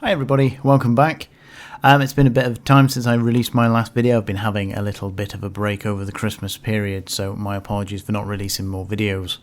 Hi everybody, welcome back. It's been a bit of time since I released my last video. I've been having a little bit of a break over the Christmas period, so my apologies for not releasing more videos.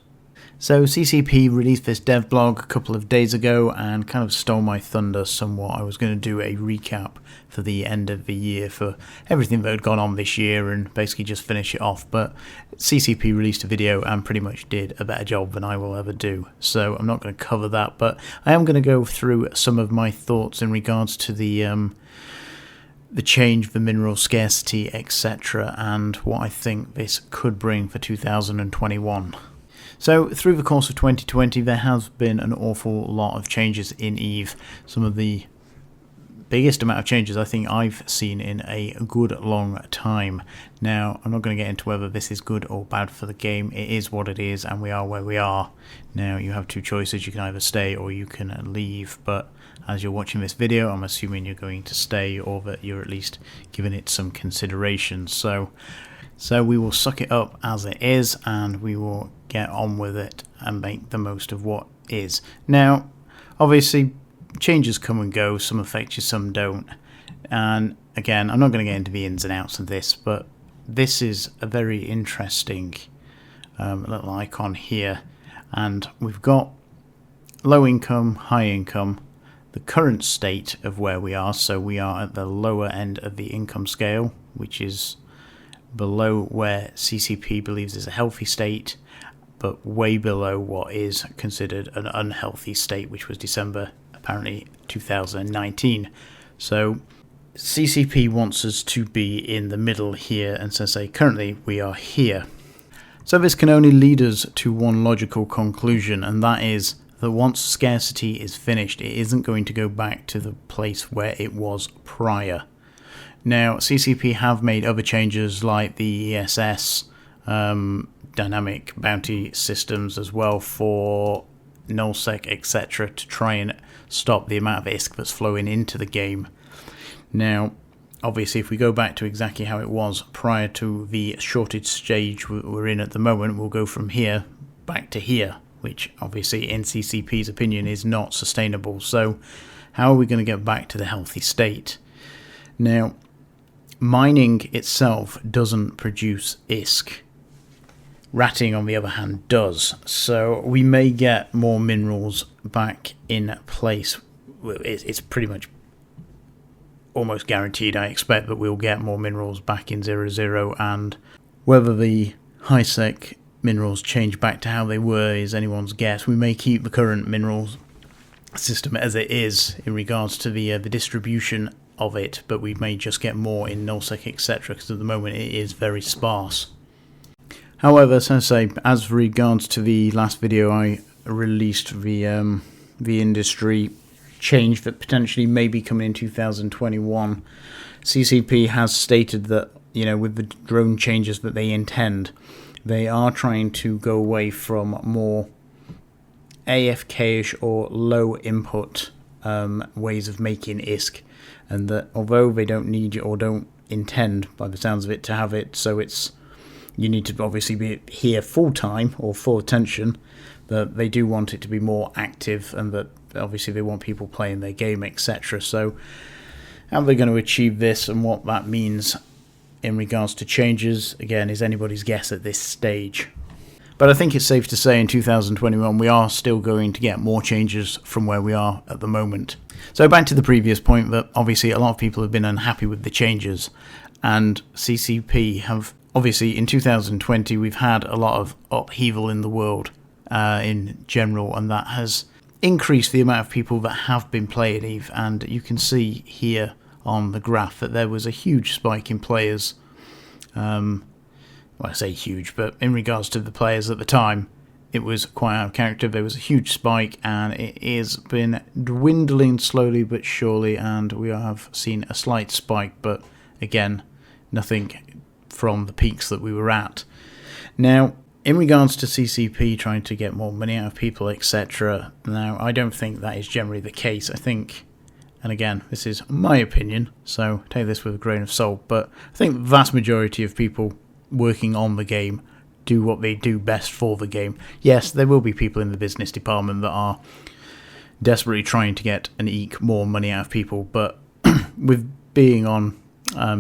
So CCP released this dev blog a couple of days ago and kind of stole my thunder somewhat. I was going to do a recap for the end of the year for everything that had gone on this year and basically just finish it off, but CCP released a video and pretty much did a better job than I will ever do. So I'm not going to cover that, but I am going to go through some of my thoughts in regards to the change, the mineral scarcity, etc., and what I think this could bring for 2021. So through the course of 2020 there has been an awful lot of changes in EVE. Some of the biggest amount of changes I think I've seen in a good long time. Now I'm not going to get into whether this is good or bad for the game. It is what it is and we are where we are. Now you have two choices, you can either stay or you can leave, but as you're watching this video I'm assuming you're going to stay, or that you're at least giving it some consideration. So we will suck it up as it is and we will get on with it and make the most of what is. Now, obviously, changes come and go, some affect you, some don't. And again, I'm not going to get into the ins and outs of this, but this is a very interesting little icon here. And we've got low income, high income, the current state of where we are. So we are at the lower end of the income scale, which is below where CCP believes is a healthy state, but way below what is considered an unhealthy state, which was December, apparently 2019. So CCP wants us to be in the middle here, and so say currently we are here. So this can only lead us to one logical conclusion, and that is that once scarcity is finished, it isn't going to go back to the place where it was prior. Now, CCP have made other changes like the ESS, dynamic bounty systems as well for nullsec, etc., to try and stop the amount of ISK that's flowing into the game. Now, obviously, if we go back to exactly how it was prior to the shortage stage we're in at the moment, we'll go from here back to here, which obviously in CCP's opinion is not sustainable. So how are we going to get back to the healthy state? Now, mining itself doesn't produce ISK. Ratting, on the other hand, does. So we may get more minerals back in place. It's pretty much almost guaranteed. I expect that we'll get more minerals back in 0.0, and whether the high-sec minerals change back to how they were is anyone's guess. We may keep the current minerals system as it is in regards to the distribution of it, but we may just get more in nullsec, etc., because at the moment it is very sparse. However, so to say, as regards to the last video I released, the industry change that potentially may be coming in 2021, CCP has stated that, you know, with the drone changes that they intend, they are trying to go away from more AFK-ish or low input ways of making ISK, and that although they don't need or don't intend, by the sounds of it, to have it so it's you need to obviously be here full time or full attention, that they do want it to be more active, and that obviously they want people playing their game, etc. So how they're going to achieve this and what that means in regards to changes, again, is anybody's guess at this stage. But I think it's safe to say in 2021 we are still going to get more changes from where we are at the moment. So back to the previous point, that obviously a lot of people have been unhappy with the changes, and CCP have, obviously in 2020 we've had a lot of upheaval in the world in general, and that has increased the amount of people that have been playing EVE, and you can see here on the graph that there was a huge spike in players. Well, I say huge, but in regards to the players at the time, it was quite out of character. There was a huge spike, and it has been dwindling slowly but surely, and we have seen a slight spike, but again, nothing from the peaks that we were at. Now, in regards to CCP trying to get more money out of people, etc., now, I don't think that is generally the case. I think, and again, this is my opinion, so take this with a grain of salt, but I think the vast majority of people working on the game do what they do best for the game. Yes, there will be people in the business department that are desperately trying to get and eke more money out of people. But with being on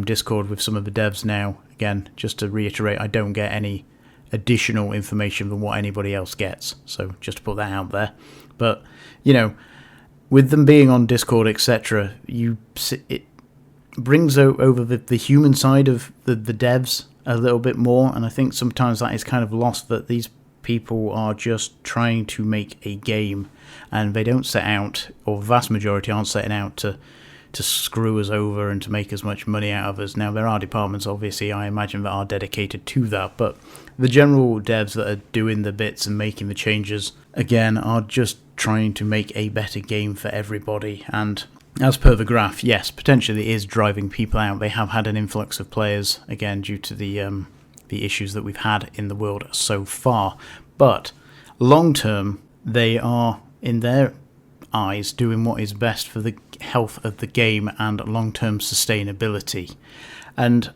Discord with some of the devs now, again, just to reiterate, I don't get any additional information than what anybody else gets. So just to put that out there. But, with them being on Discord, etc., it brings over the human side of the devs a little bit more, and I think sometimes that is kind of lost, that these people are just trying to make a game, and they don't set out, or the vast majority aren't setting out to screw us over and to make as much money out of us. Now, there are departments, obviously, I imagine, that are dedicated to that, but the general devs that are doing the bits and making the changes, again, are just trying to make a better game for everybody. And as per the graph, yes, potentially it is driving people out. They have had an influx of players, again, due to the issues that we've had in the world so far. But long term, they are, in their eyes, doing what is best for the health of the game and long-term sustainability. And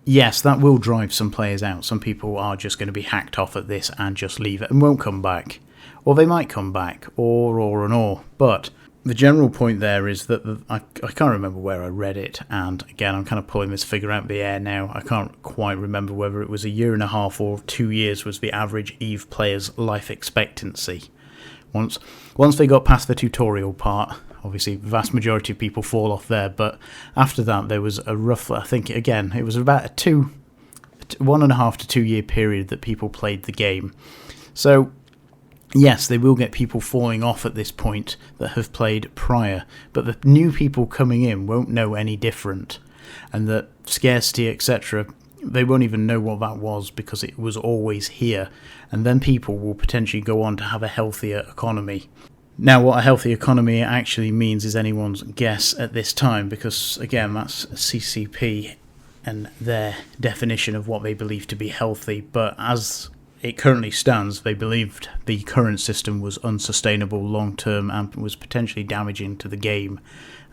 yes, that will drive some players out. Some people are just going to be hacked off at this and just leave it and won't come back. Or they might come back, or. But the general point there is that I can't remember where I read it, and again, I'm kind of pulling this figure out of the air now. I can't quite remember whether it was 1.5 years or 2 years was the average EVE player's life expectancy. Once they got past the tutorial part, obviously the vast majority of people fall off there, but after that there was a rough, I think again, it was about a 1.5 to 2 year period that people played the game. So yes, they will get people falling off at this point that have played prior, but the new people coming in won't know any different, and the scarcity, etc., they won't even know what that was because it was always here, and then people will potentially go on to have a healthier economy. Now, what a healthy economy actually means is anyone's guess at this time, because again, that's CCP and their definition of what they believe to be healthy, but as it currently stands, they believed the current system was unsustainable long term and was potentially damaging to the game,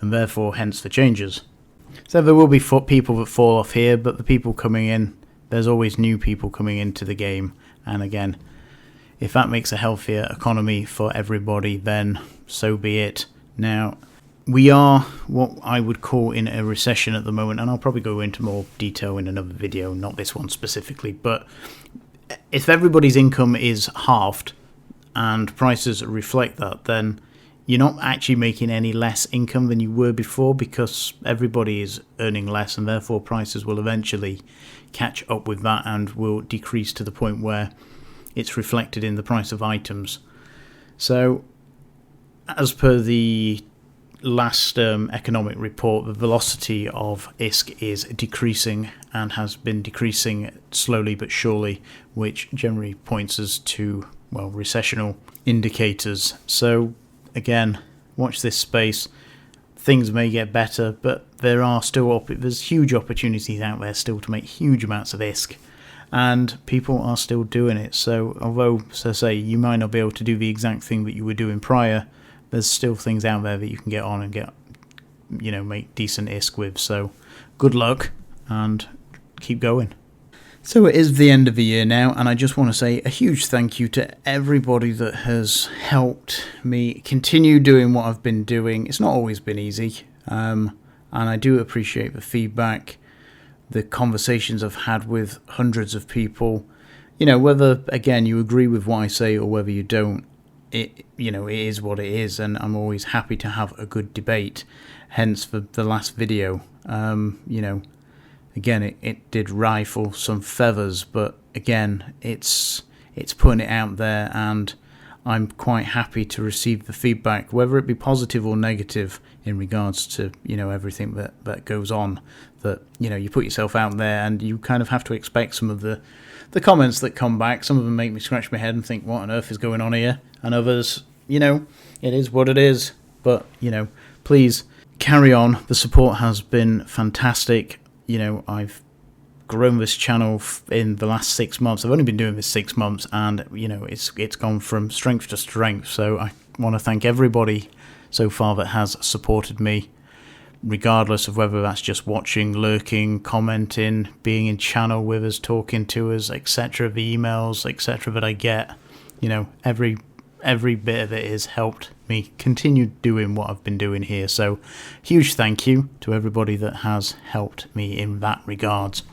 and therefore hence the changes. So there will be people that fall off here, but the people coming in, there's always new people coming into the game, and again, if that makes a healthier economy for everybody, then so be it. Now, we are what I would call in a recession at the moment, and I'll probably go into more detail in another video, not this one specifically, but if everybody's income is halved and prices reflect that, then you're not actually making any less income than you were before, because everybody is earning less, and therefore prices will eventually catch up with that and will decrease to the point where it's reflected in the price of items. So, as per the last economic report, the velocity of ISK is decreasing and has been decreasing slowly but surely, which generally points us to, well, recessional indicators. So again, watch this space. Things may get better, but there are still there's huge opportunities out there still to make huge amounts of ISK, and people are still doing it. So although, so say, you might not be able to do the exact thing that you were doing prior, there's still things out there that you can get on and get, make decent ISK with. So good luck and keep going. So it is the end of the year now, and I just want to say a huge thank you to everybody that has helped me continue doing what I've been doing. It's not always been easy, and I do appreciate the feedback, the conversations I've had with hundreds of people. Whether, again, you agree with what I say or whether you don't, it is what it is, and I'm always happy to have a good debate. Hence the last video, again, it did rifle some feathers, but again, it's putting it out there, and I'm quite happy to receive the feedback, whether it be positive or negative, in regards to everything that goes on. That you put yourself out there, and you kind of have to expect some of the comments that come back. Some of them make me scratch my head and think, what on earth is going on here? And others, it is what it is. But please carry on. The support has been fantastic. I've grown this channel in the last 6 months. I've only been doing this 6 months, and it's gone from strength to strength. So I want to thank everybody so far that has supported me, regardless of whether that's just watching, lurking, commenting, being in channel with us, talking to us, etc. The emails, etc. that I get, every every bit of it has helped me continue doing what I've been doing here. So huge thank you to everybody that has helped me in that regards.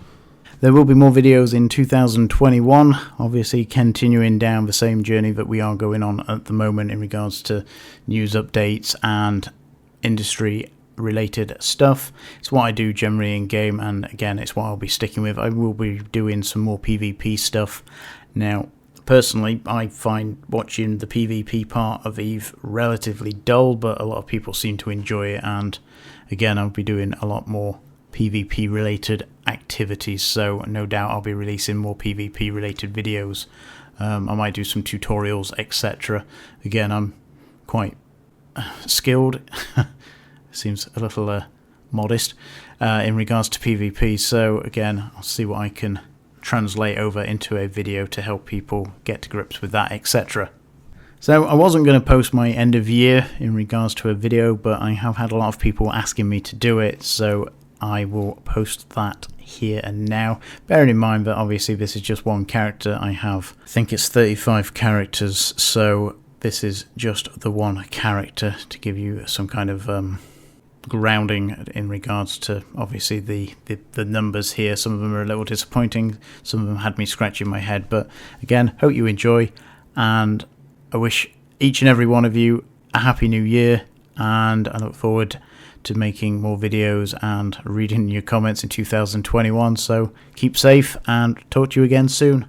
There will be more videos in 2021, obviously continuing down the same journey that we are going on at the moment in regards to news updates and industry related stuff. It's what I do generally in game, and again, it's what I'll be sticking with. I will be doing some more PvP stuff. Now, personally, I find watching the PvP part of EVE relatively dull, but a lot of people seem to enjoy it, and again, I'll be doing a lot more PvP related activities, so no doubt I'll be releasing more PvP related videos. I might do some tutorials, etc. Again, I'm quite skilled. Seems a little modest in regards to PvP, so again, I'll see what I can translate over into a video to help people get to grips with that, etc. So I wasn't going to post my end of year in regards to a video, but I have had a lot of people asking me to do it, so I will post that here and now. Bearing in mind that obviously this is just one character. I think it's 35 characters, so this is just the one character to give you some kind of grounding in regards to obviously the numbers here. Some of them are a little disappointing, some of them had me scratching my head, but again, hope you enjoy, and I wish each and every one of you a happy new year, and I look forward to making more videos and reading your comments in 2021. So keep safe and talk to you again soon.